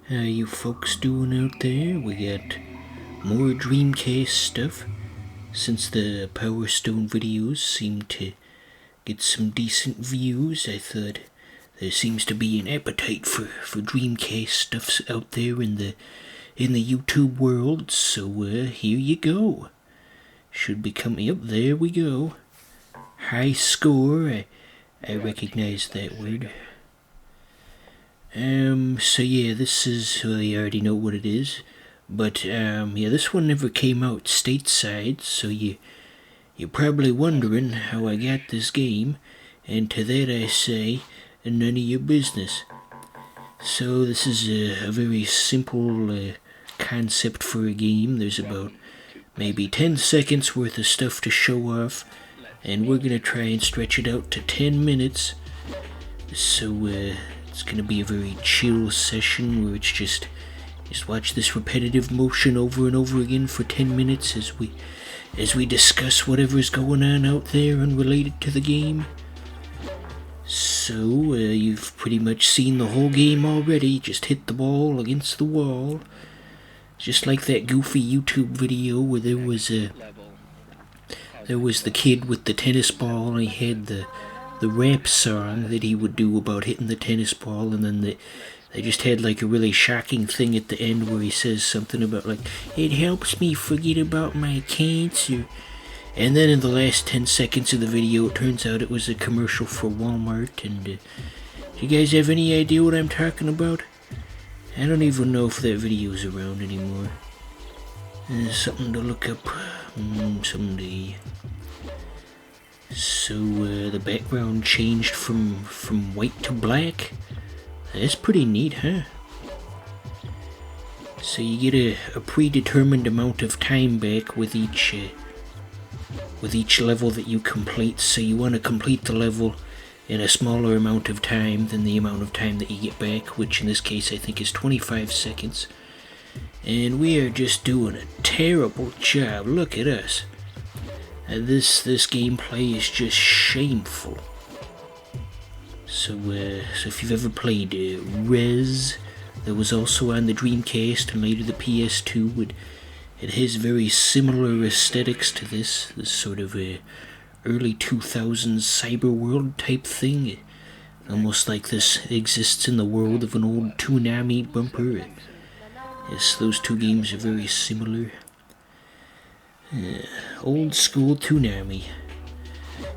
How you folks doing out there? We got more Dreamcast stuff. Since the Power Stone videos seem to get some decent views, I thought there seems to be an appetite for Dreamcast stuff out there in the YouTube world. So here you go. Should be coming up. There we go. High score. I recognize that word. So yeah, this is, well, you already know what it is, but, yeah, this one never came out stateside, so you're probably wondering how I got this game, and to that I say, none of your business. So this is a very simple concept for a game. There's about maybe 10 seconds worth of stuff to show off, and we're gonna try and stretch it out to 10 minutes, so it's gonna be a very chill session where it's just watch this repetitive motion over and over again for 10 minutes as we discuss whatever's going on out there unrelated to the game. So you've pretty much seen the whole game already. Just hit the ball against the wall, just like that goofy YouTube video where there was the kid with the tennis ball, and he had the rap song that he would do about hitting the tennis ball, and then they just had like a really shocking thing at the end where he says something about like, it helps me forget about my cancer. And then in the last 10 seconds of the video, it turns out it was a commercial for Walmart. And do you guys have any idea what I'm talking about? I don't even know if that video's around anymore. Something to look up someday. So the background changed from white to black. That's pretty neat, huh? So you get a predetermined amount of time back with each level that you complete. So you want to complete the level in a smaller amount of time than the amount of time that you get back, which in this case I think is 25 seconds. And we are just doing a terrible job. Look at us. This gameplay is just shameful. So if you've ever played Rez, that was also on the Dreamcast and later the PS2, it has very similar aesthetics to this sort of early 2000s cyber world type thing. Almost like this exists in the world of an old Toonami bumper. Yes, those two games are very similar. Old school Toonami.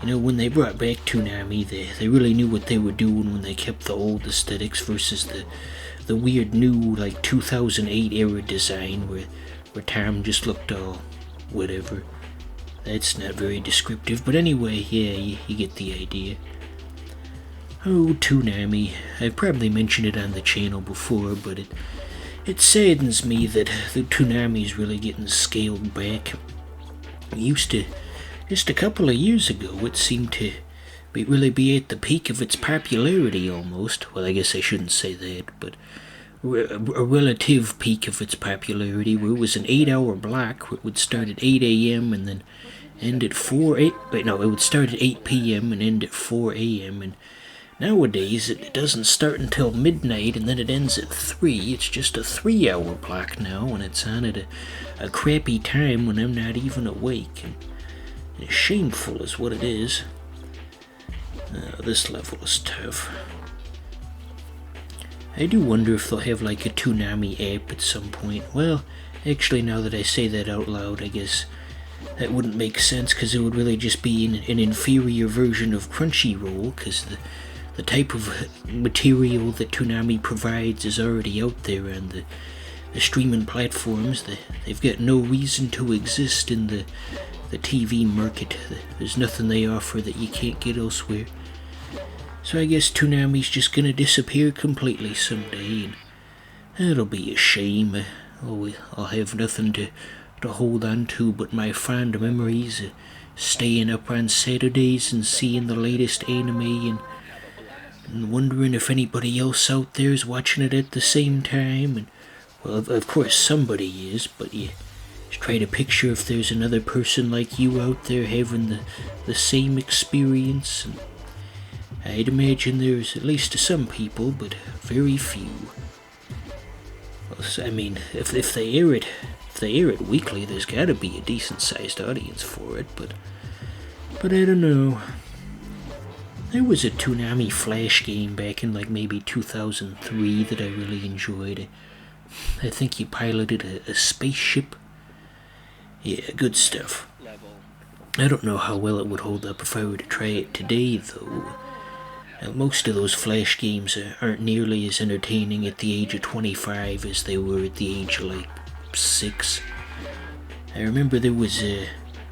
You know, when they brought back Toonami, they really knew what they were doing when they kept the old aesthetics versus the weird new, like, 2008 era design where Tom just looked all whatever. That's not very descriptive, but anyway, yeah, you get the idea. Oh, Toonami. I've probably mentioned it on the channel before, but it saddens me that the Toonami's really getting scaled back. It used to, just a couple of years ago, it seemed to really be at the peak of its popularity almost. Well, I guess I shouldn't say that, but a relative peak of its popularity where it was an 8-hour block where it would start at 8 a.m. and then end at it would start at 8 p.m. and end at 4 a.m. and nowadays it doesn't start until midnight and then it ends at 3. It's just a 3-hour block now, and it's on at a crappy time when I'm not even awake. And it's shameful is what it is. This level is tough. I do wonder if they'll have like a Toonami app at some point. Well, actually, now that I say that out loud, I guess that wouldn't make sense because it would really just be an inferior version of Crunchyroll, because the type of material that Toonami provides is already out there on the streaming platforms. They've got no reason to exist in the TV market. There's nothing they offer that you can't get elsewhere. So I guess Toonami's just gonna disappear completely someday, and that'll be a shame. I'll have nothing to hold on to but my fond memories of staying up on Saturdays and seeing the latest anime and wondering if anybody else out there is watching it at the same time. And well, of course somebody is, but you just try to picture if there's another person like you out there having the same experience. And I'd imagine there's at least some people, but very few. I mean, if they air it weekly, there's got to be a decent sized audience for it. But I don't know. There was a Toonami Flash game back in like maybe 2003 that I really enjoyed. I think you piloted a spaceship. Yeah, good stuff. I don't know how well it would hold up if I were to try it today, though. Most of those Flash games aren't nearly as entertaining at the age of 25 as they were at the age of like 6. I remember there was a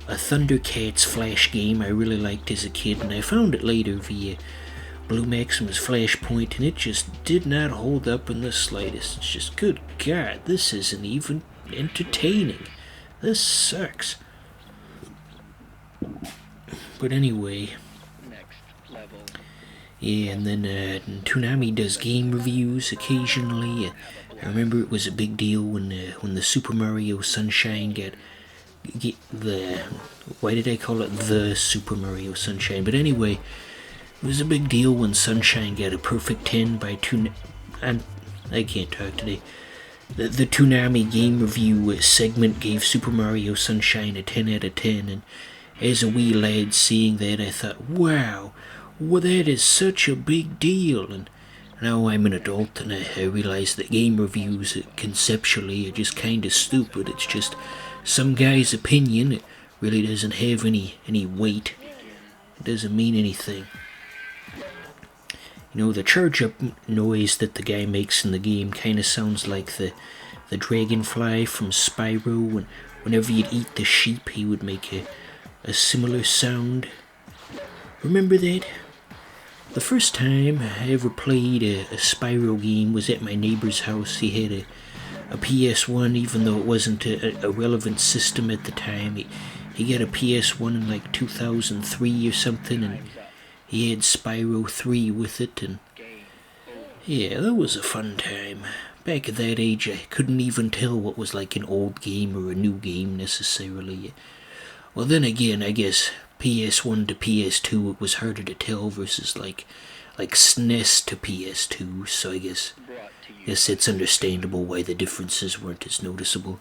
Thundercats Flash game I really liked as a kid, and I found it later via Blue Maximus Flashpoint, and it just did not hold up in the slightest. It's just, good God, this isn't even entertaining. This sucks. But anyway, yeah, and then Toonami does game reviews occasionally. I remember it was a big deal when the Super Mario Sunshine got the... Why did I call it the Super Mario Sunshine? But anyway, it was a big deal when Sunshine got a perfect 10 by I can't talk today. The Toonami game review segment gave Super Mario Sunshine a 10 out of 10, and as a wee lad seeing that, I thought, wow, well, that is such a big deal. And now I'm an adult, and I realize that game reviews conceptually are just kind of stupid. It's just some guy's opinion. It really doesn't have any weight. It doesn't mean anything. You know, the charge-up noise that the guy makes in the game kind of sounds like the dragonfly from Spyro, and whenever you'd eat the sheep, he would make a similar sound. Remember that? The first time I ever played a Spyro game was at my neighbor's house. He had a PS1, even though it wasn't a relevant system at the time. He got a PS1 in like 2003 or something, and he had Spyro 3 with it, and yeah, that was a fun time. Back at that age, I couldn't even tell what was like an old game or a new game necessarily. Well, then again, I guess PS1 to PS2 it was harder to tell versus like SNES to PS2, so I guess it's understandable why the differences weren't as noticeable.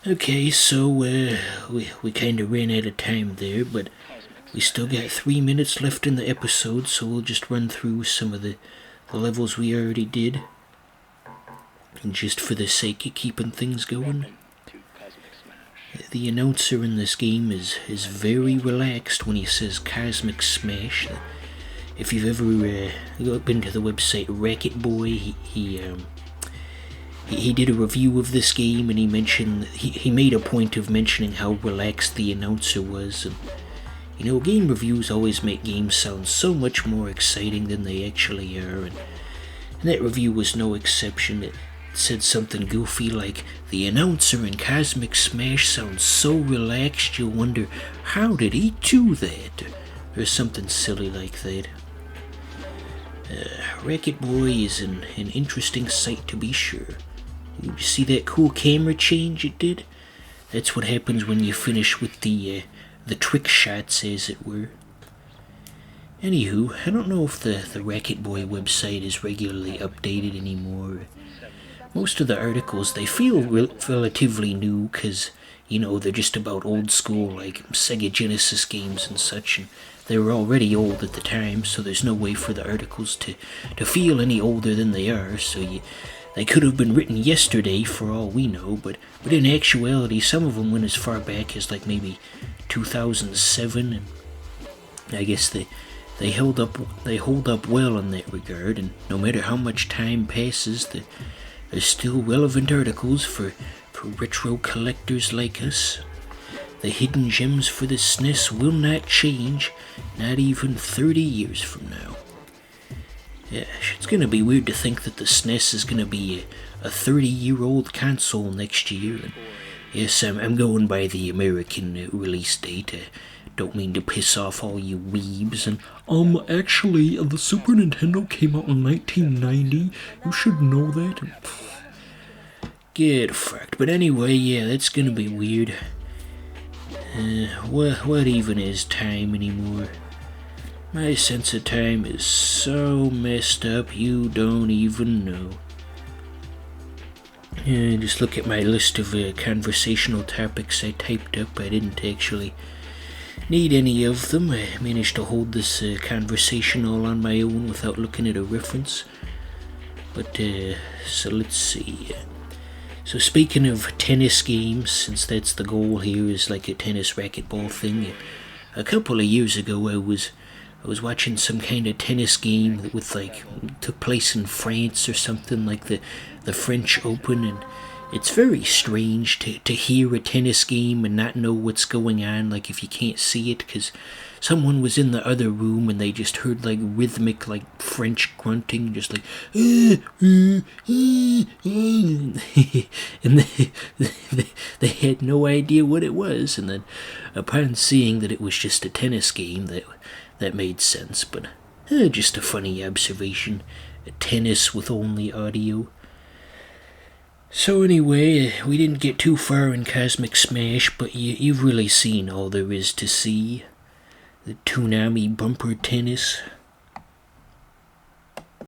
Okay, so we kind of ran out of time there, but we still got 3 minutes left in the episode, so we'll just run through some of the levels we already did, and just for the sake of keeping things going. The announcer in this game is very relaxed when he says Cosmic Smash. If you've ever been to the website Racket Boy, he did a review of this game, and he mentioned he made a point of mentioning how relaxed the announcer was. And you know, game reviews always make games sound so much more exciting than they actually are, and that review was no exception. It said something goofy like, the announcer in Cosmic Smash sounds so relaxed you'll wonder, how did he do that? Or something silly like that. Racket Boy is an interesting sight to be sure. You see that cool camera change it did? That's what happens when you finish with the trick shots, as it were. Anywho, I don't know if the Racket Boy website is regularly updated anymore. Most of the articles, they feel relatively new, because, you know, they're just about old school, like Sega Genesis games and such, and they were already old at the time, so there's no way for the articles to feel any older than they are, so they could have been written yesterday for all we know, but in actuality, some of them went as far back as like maybe 2007, and I guess they hold up well in that regard, and no matter how much time passes, there's still relevant articles for retro collectors like us. The hidden gems for the SNES will not change, not even 30 years from now. Yeah, it's gonna be weird to think that the SNES is gonna be a 30-year-old console next year. And yes, I'm going by the American release date. Don't mean to piss off all you weebs. And actually, the Super Nintendo came out in 1990. You should know that. Get fucked. But anyway, yeah, that's gonna be weird. What even is time anymore? My sense of time is so messed up you don't even know. Just look at my list of conversational topics I typed up. I didn't actually need any of them. I managed to hold this conversation all on my own without looking at a reference. But, so let's see. So speaking of tennis games, since that's the goal here, is like a tennis racquetball thing. A couple of years ago I was watching some kind of tennis game that took place in France or something, like the French Open, and it's very strange to hear a tennis game and not know what's going on, like if you can't see it, because someone was in the other room and they just heard like rhythmic like French grunting, just like and they had no idea what it was, and then upon seeing that it was just a tennis game, that made sense. But just a funny observation. Tennis with only audio. So anyway, we didn't get too far in Cosmic Smash, but you've really seen all there is to see. The Toonami bumper tennis.